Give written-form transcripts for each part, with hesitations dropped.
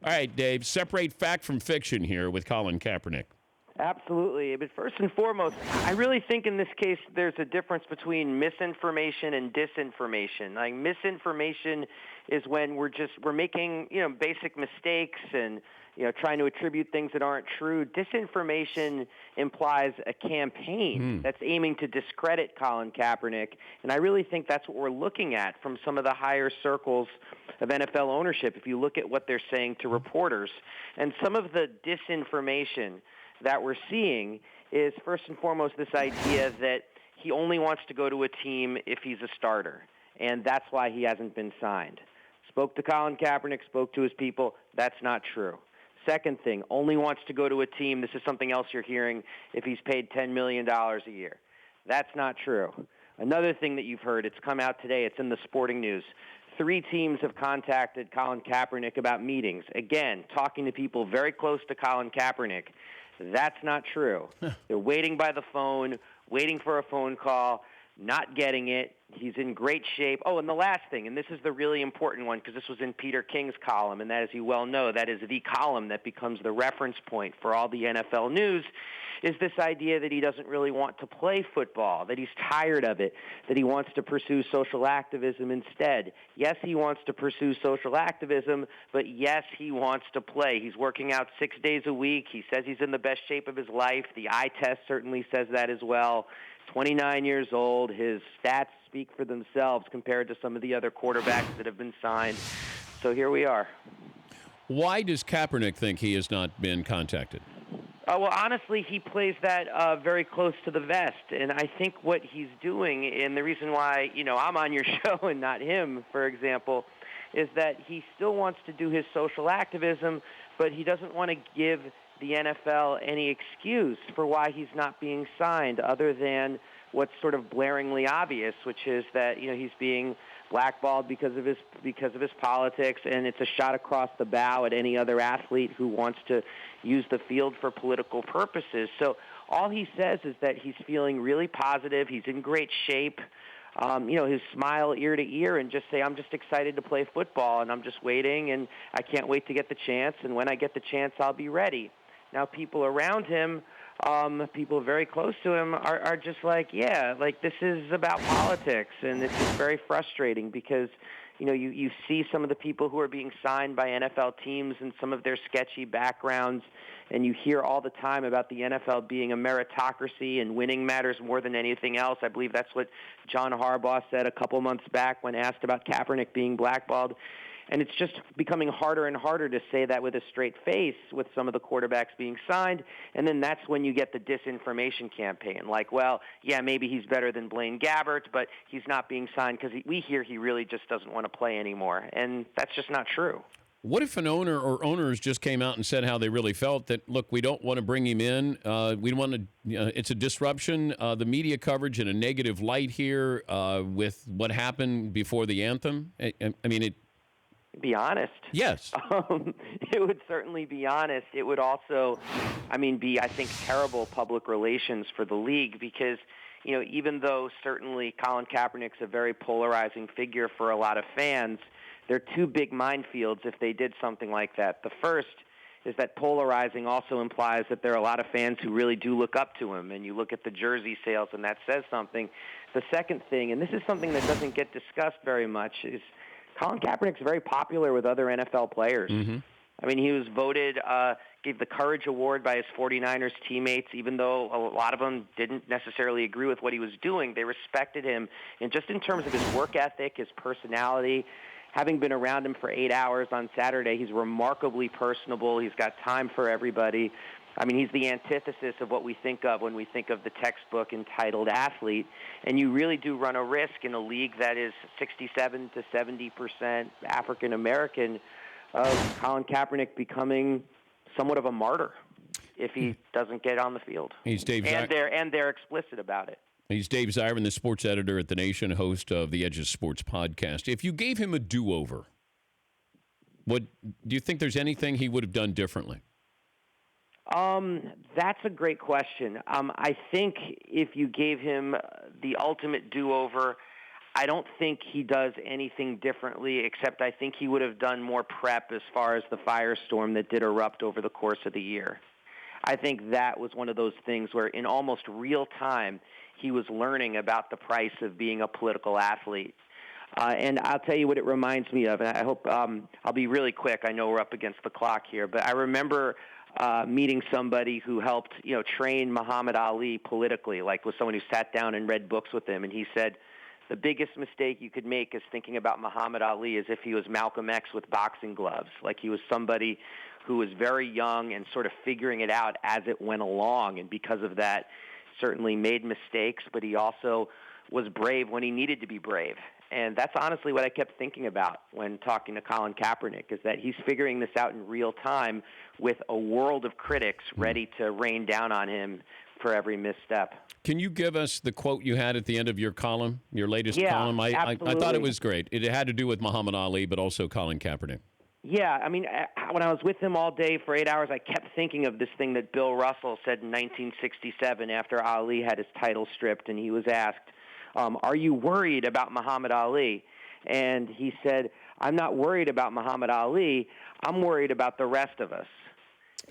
All right, Dave, separate fact from fiction here with Colin Kaepernick. Absolutely. But first and foremost, I really think in this case there's a difference between misinformation and disinformation. Like misinformation is when we're making, basic mistakes and, trying to attribute things that aren't true. Disinformation implies a campaign that's aiming to discredit Colin Kaepernick. And I really think that's what we're looking at from some of the higher circles of NFL ownership if you look at what they're saying to reporters. And some of the disinformation that we're seeing is first and foremost this idea that he only wants to go to a team if he's a starter, and that's why he hasn't been signed. Spoke to Colin Kaepernick, spoke to his people. That's not true. Second thing, only wants to go to a team, this is something else you're hearing, if he's paid $10 million a year. That's not true. Another thing that you've heard, it's come out today, it's in the sporting news. 3 teams have contacted Colin Kaepernick about meetings. Again, talking to people very close to Colin Kaepernick. That's not true. They're waiting by the phone, waiting for a phone call, not getting it. He's in great shape. Oh, and the last thing, and this is the really important one because this was in Peter King's column, and that, as you well know, that is the column that becomes the reference point for all the NFL news, is this idea that he doesn't really want to play football, that he's tired of it, that he wants to pursue social activism instead. Yes, he wants to pursue social activism, but yes, he wants to play. He's working out 6 days a week. He says he's in the best shape of his life. The eye test certainly says that as well. 29 years old. His stats speak for themselves compared to some of the other quarterbacks that have been signed. So here we are. Why does Kaepernick think he has not been contacted? Well, honestly, he plays that very close to the vest. And I think what he's doing, and the reason why, I'm on your show and not him, for example, is that he still wants to do his social activism, but he doesn't want to give the NFL any excuse for why he's not being signed other than what's sort of blaringly obvious, which is that, he's being blackballed because of his politics, and it's a shot across the bow at any other athlete who wants to use the field for political purposes. So all he says is that he's feeling really positive, he's in great shape, his smile ear to ear, and just say, I'm just excited to play football, and I'm just waiting, and I can't wait to get the chance, and when I get the chance, I'll be ready. Now, people around him, people very close to him are just like, yeah, like this is about politics, and it's just very frustrating because, you see some of the people who are being signed by NFL teams and some of their sketchy backgrounds, and you hear all the time about the NFL being a meritocracy and winning matters more than anything else. I believe that's what John Harbaugh said a couple months back when asked about Kaepernick being blackballed. And it's just becoming harder and harder to say that with a straight face with some of the quarterbacks being signed. And then that's when you get the disinformation campaign. Like, well, yeah, maybe he's better than Blaine Gabbert, but he's not being signed because we hear he really just doesn't want to play anymore. And that's just not true. What if an owner or owners just came out and said how they really felt that, look, we don't want to bring him in. We want to, it's a disruption. The media coverage in a negative light here with what happened before the anthem. Be honest. Yes. It would certainly be honest. It would also, be, I think, terrible public relations for the league because, even though certainly Colin Kaepernick's a very polarizing figure for a lot of fans, there are 2 big minefields if they did something like that. The first is that polarizing also implies that there are a lot of fans who really do look up to him, and you look at the jersey sales, and that says something. The second thing, and this is something that doesn't get discussed very much, is Colin Kaepernick's very popular with other NFL players. Mm-hmm. He was voted, gave the Courage Award by his 49ers teammates, even though a lot of them didn't necessarily agree with what he was doing. They respected him, and just in terms of his work ethic, his personality, having been around him for 8 hours on Saturday, he's remarkably personable. He's got time for everybody. He's the antithesis of what we think of when we think of the textbook entitled athlete. And you really do run a risk in a league that is 67 to 70% African-American of Colin Kaepernick becoming somewhat of a martyr if he doesn't get on the field. He's Dave and they're explicit about it. He's Dave Zirin, the sports editor at The Nation, host of the Edges Sports podcast. If you gave him a do-over, do you think there's anything he would have done differently? That's a great question. I think if you gave him the ultimate do-over, I don't think he does anything differently, except I think he would have done more prep as far as the firestorm that did erupt over the course of the year. I think that was one of those things where in almost real time he was learning about the price of being a political athlete. And I'll tell you what it reminds me of, and I hope I'll be really quick. I know we're up against the clock here, but I remember meeting somebody who helped, train Muhammad Ali politically, like was someone who sat down and read books with him, and he said, the biggest mistake you could make is thinking about Muhammad Ali as if he was Malcolm X with boxing gloves, like he was somebody who was very young and sort of figuring it out as it went along, and because of that, certainly made mistakes, but he also was brave when he needed to be brave. And that's honestly what I kept thinking about when talking to Colin Kaepernick, is that he's figuring this out in real time with a world of critics ready to rain down on him for every misstep. Can you give us the quote you had at the end of your column, your latest column? I thought it was great. It had to do with Muhammad Ali, but also Colin Kaepernick. Yeah, I mean, when I was with him all day for 8 hours, I kept thinking of this thing that Bill Russell said in 1967 after Ali had his title stripped, and he was asked, are you worried about Muhammad Ali? And he said, I'm not worried about Muhammad Ali. I'm worried about the rest of us.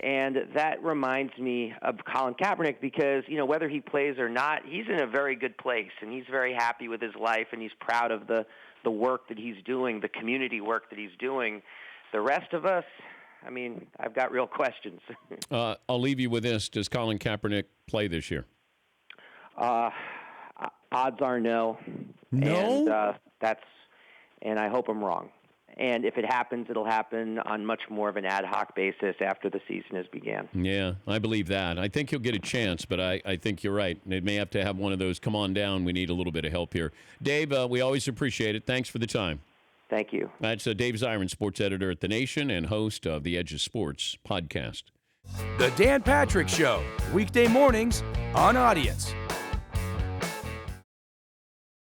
And that reminds me of Colin Kaepernick because, whether he plays or not, he's in a very good place, and he's very happy with his life, and he's proud of the work that he's doing, the community work that he's doing. The rest of us, I mean, I've got real questions. I'll leave you with this. Does Colin Kaepernick play this year? Odds are no. No? And I hope I'm wrong. And if it happens, it'll happen on much more of an ad hoc basis after the season has began. Yeah, I believe that. I think he'll get a chance, but I think you're right. They may have to have one of those, come on down, we need a little bit of help here. Dave, we always appreciate it. Thanks for the time. Thank you. That's Dave Zirin, sports editor at The Nation and host of the Edge of Sports podcast. The Dan Patrick Show, weekday mornings on Audience.